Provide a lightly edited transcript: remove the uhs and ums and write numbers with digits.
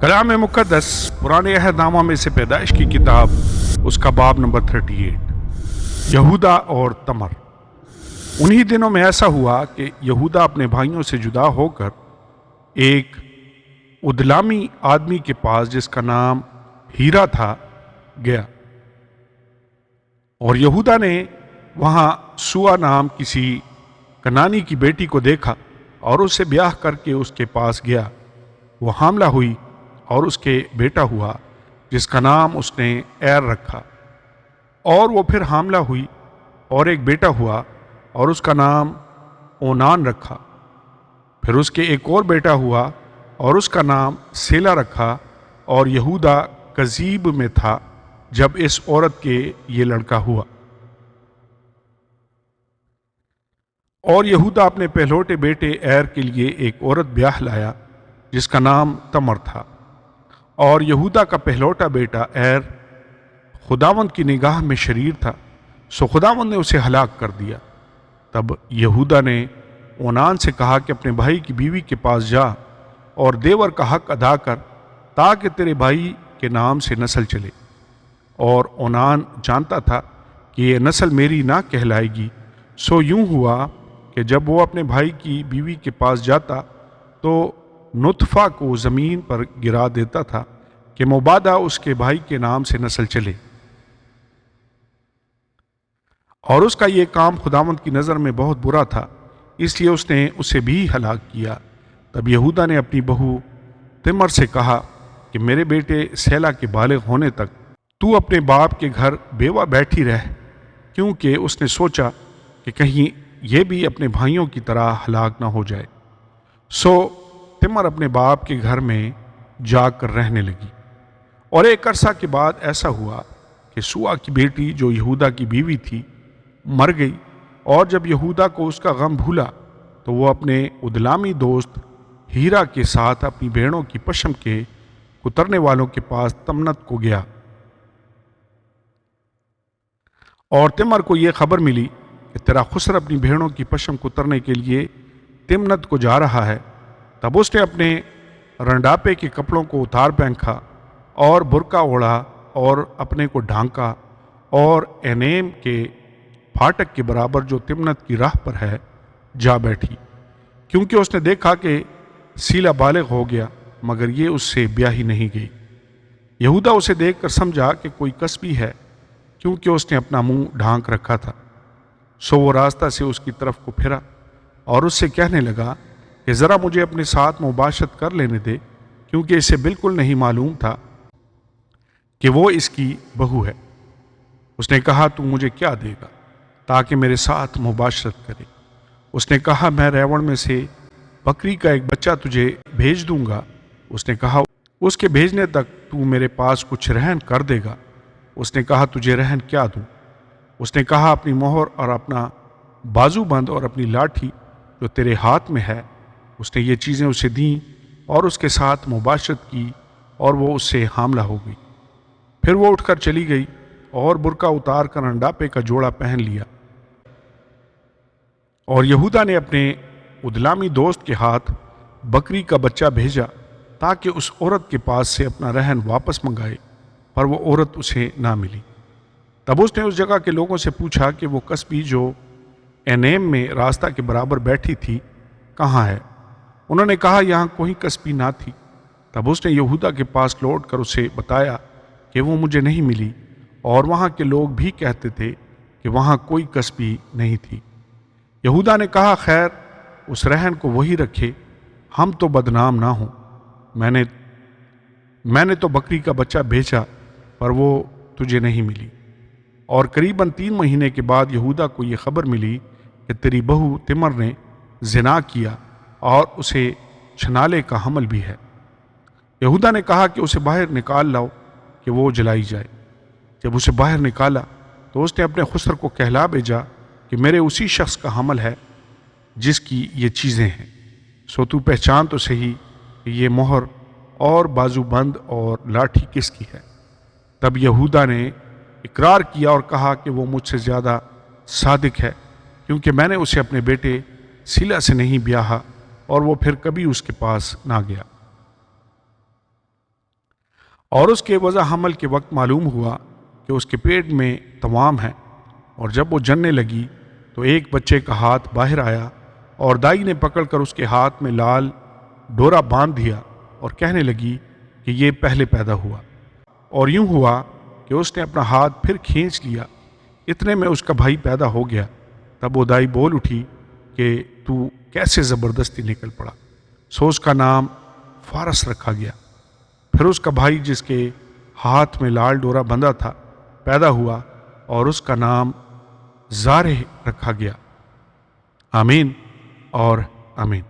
کلام مقدس پرانے عہد نامہ میں سے پیدائش کی کتاب، اس کا باب نمبر 38، یہودا اور تمر۔ انہی دنوں میں ایسا ہوا کہ یہودا اپنے بھائیوں سے جدا ہو کر ایک ادلامی آدمی کے پاس جس کا نام ہیرا تھا گیا، اور یہودا نے وہاں سوا نام کسی کنانی کی بیٹی کو دیکھا اور اس سے بیاہ کر کے اس کے پاس گیا۔ وہ حاملہ ہوئی اور اس کے بیٹا ہوا جس کا نام اس نے ایر رکھا، اور وہ پھر حاملہ ہوئی اور ایک بیٹا ہوا اور اس کا نام اونان رکھا۔ پھر اس کے ایک اور بیٹا ہوا اور اس کا نام سیلا رکھا، اور یہودا کذیب میں تھا جب اس عورت کے یہ لڑکا ہوا۔ اور یہودا اپنے پہلوٹے بیٹے ایر کے لیے ایک عورت بیاہ لایا جس کا نام تمر تھا، اور یہودا کا پہلوٹا بیٹا ایر خداوند کی نگاہ میں شریر تھا، سو خداوند نے اسے ہلاک کر دیا۔ تب یہودا نے اونان سے کہا کہ اپنے بھائی کی بیوی کے پاس جا اور دیور کا حق ادا کر تاکہ تیرے بھائی کے نام سے نسل چلے۔ اور اونان جانتا تھا کہ یہ نسل میری نہ کہلائے گی، سو یوں ہوا کہ جب وہ اپنے بھائی کی بیوی کے پاس جاتا تو نطفہ کو زمین پر گرا دیتا تھا کہ مبادا اس کے بھائی کے نام سے نسل چلے، اور اس کا یہ کام خداوند کی نظر میں بہت برا تھا، اس لیے اس نے اسے بھی ہلاک کیا۔ تب یہودا نے اپنی بہو تمر سے کہا کہ میرے بیٹے سیلا کے بالغ ہونے تک تو اپنے باپ کے گھر بیوہ بیٹھی رہ، کیونکہ اس نے سوچا کہ کہیں یہ بھی اپنے بھائیوں کی طرح ہلاک نہ ہو جائے۔ سو تمر اپنے باپ کے گھر میں جا کر رہنے لگی۔ اور ایک عرصہ کے بعد ایسا ہوا کہ سوا کی بیٹی جو یہودا کی بیوی تھی مر گئی، اور جب یہودا کو اس کا غم بھولا تو وہ اپنے ادلامی دوست ہیرا کے ساتھ اپنی بھیڑوں کی پشم کے کترنے والوں کے پاس تمنت کو گیا۔ اور تمر کو یہ خبر ملی کہ تیرا خسر اپنی بھیڑوں کی پشم کترنے کے لیے تمنت کو جا رہا ہے۔ تب اس نے اپنے رنڈاپے کے کپڑوں کو اتار پھینکا اور برقع اوڑھا اور اپنے کو ڈھانکا، اور اینیم کے پھاٹک کے برابر جو تمنت کی راہ پر ہے جا بیٹھی، کیونکہ اس نے دیکھا کہ سیلا بالغ ہو گیا مگر یہ اس سے بیاہی نہیں گئی۔ یہودا اسے دیکھ کر سمجھا کہ کوئی کسبی ہے، کیونکہ اس نے اپنا منہ ڈھانک رکھا تھا۔ سو وہ راستہ سے اس کی طرف کو پھرا اور اس سے کہنے لگا کہ ذرا مجھے اپنے ساتھ مباشرت کر لینے دے، کیونکہ اسے بالکل نہیں معلوم تھا کہ وہ اس کی بہو ہے۔ اس نے کہا تو مجھے کیا دے گا تاکہ میرے ساتھ مباشرت کرے؟ اس نے کہا میں ریوڑ میں سے بکری کا ایک بچہ تجھے بھیج دوں گا۔ اس نے کہا اس کے بھیجنے تک تو میرے پاس کچھ رہن کر دے گا؟ اس نے کہا تجھے رہن کیا دوں؟ اس نے کہا اپنی مہر اور اپنا بازو بند اور اپنی لاٹھی جو تیرے ہاتھ میں ہے۔ اس نے یہ چیزیں اسے دیں اور اس کے ساتھ مباشرت کی، اور وہ اس سے حاملہ ہو گئی۔ پھر وہ اٹھ کر چلی گئی اور برقع اتار کر انڈاپے کا جوڑا پہن لیا۔ اور یہودا نے اپنے ادلامی دوست کے ہاتھ بکری کا بچہ بھیجا تاکہ اس عورت کے پاس سے اپنا رہن واپس منگائے، پر وہ عورت اسے نہ ملی۔ تب اس نے اس جگہ کے لوگوں سے پوچھا کہ وہ کسبی جو اینیم میں راستہ کے برابر بیٹھی تھی کہاں ہے؟ انہوں نے کہا یہاں کوئی کسبی نہ تھی۔ تب اس نے یہودا کے پاس لوٹ کر اسے بتایا کہ وہ مجھے نہیں ملی، اور وہاں کے لوگ بھی کہتے تھے کہ وہاں کوئی کسبی نہیں تھی۔ یہودا نے کہا خیر، اس رہن کو وہی رکھے، ہم تو بدنام نہ ہوں۔ میں نے تو بکری کا بچہ بھیجا پر وہ تجھے نہیں ملی۔ اور قریباً 3 مہینے کے بعد یہودا کو یہ خبر ملی کہ تیری بہو تمر نے زنا کیا اور اسے چھنالے کا حمل بھی ہے۔ یہودا نے کہا کہ اسے باہر نکال لاؤ کہ وہ جلائی جائے۔ جب اسے باہر نکالا تو اس نے اپنے خسر کو کہلا بھیجا کہ میرے اسی شخص کا حمل ہے جس کی یہ چیزیں ہیں، سو تو پہچان تو صحیح کہ یہ مہر اور بازو بند اور لاٹھی کس کی ہے۔ تب یہودا نے اقرار کیا اور کہا کہ وہ مجھ سے زیادہ صادق ہے، کیونکہ میں نے اسے اپنے بیٹے سیلا سے نہیں بیاہا، اور وہ پھر کبھی اس کے پاس نہ گیا۔ اور اس کے وضع حمل کے وقت معلوم ہوا کہ اس کے پیٹ میں توام ہے، اور جب وہ جننے لگی تو ایک بچے کا ہاتھ باہر آیا، اور دائی نے پکڑ کر اس کے ہاتھ میں لال ڈورا باندھ دیا اور کہنے لگی کہ یہ پہلے پیدا ہوا۔ اور یوں ہوا کہ اس نے اپنا ہاتھ پھر کھینچ لیا، اتنے میں اس کا بھائی پیدا ہو گیا۔ تب وہ دائی بول اٹھی کہ تو کیسے زبردستی نکل پڑا، سو اس کا نام فارس رکھا گیا۔ پھر اس کا بھائی جس کے ہاتھ میں لال ڈورا بندھا تھا پیدا ہوا، اور اس کا نام زارہ رکھا گیا۔ آمین اور آمین۔